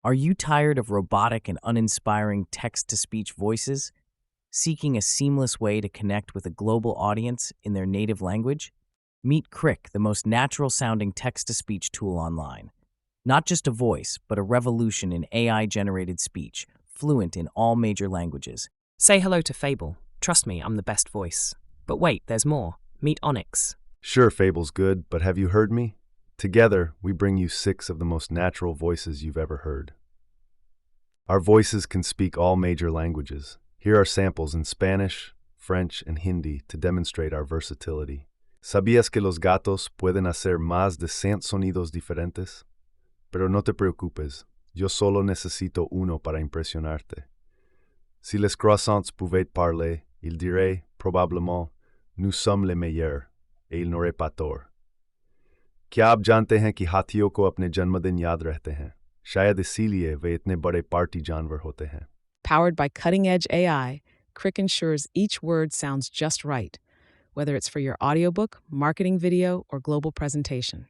Are you tired of robotic and uninspiring text-to-speech voices, seeking a seamless way to connect with a global audience in their native language? Meet Crikk, the most natural-sounding text-to-speech tool online. Not just a voice, but a revolution in AI-generated speech, fluent in all major languages. Say hello to Fable. Trust me, I'm the best voice. But wait, there's more. Meet Onyx. Sure, Fable's good, but have you heard me? Together, we bring you 6 of the most natural voices you've ever heard. Our voices can speak all major languages. Here are samples in Spanish, French, and Hindi to demonstrate our versatility. ¿Sabías que los gatos pueden hacer más de 100 sonidos diferentes? Pero no te preocupes, yo solo necesito uno para impresionarte. Si les croissants pouvaient parler, ils diraient probablement, nous sommes les meilleurs, et ils n'auraient pas tort. क्या आप जानते हैं कि हाथियों को अपने जन्मदिन याद रहते हैं? शायद इसीलिए वे इतने बड़े पार्टी जानवर होते हैं. Powered by cutting-edge AI, Crikk ensures each word sounds just right, whether it's for your audiobook, marketing video, or global presentation.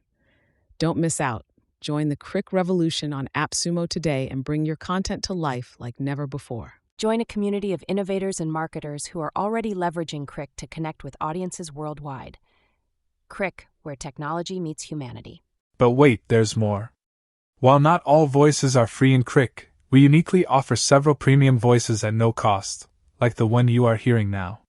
Don't miss out. Join the Crikk revolution on AppSumo today and bring your content to life like never before. Join a community of innovators and marketers who are already leveraging Crikk to connect with audiences worldwide. Crikk, where technology meets humanity. But wait, there's more. While not all voices are free in Crikk, we uniquely offer several premium voices at no cost, like the one you are hearing now.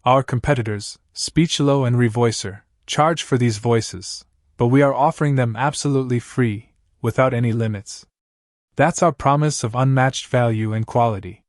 Our competitors, Speechelo and Revoicer, charge for these voices, but we are offering them absolutely free, without any limits. That's our promise of unmatched value and quality.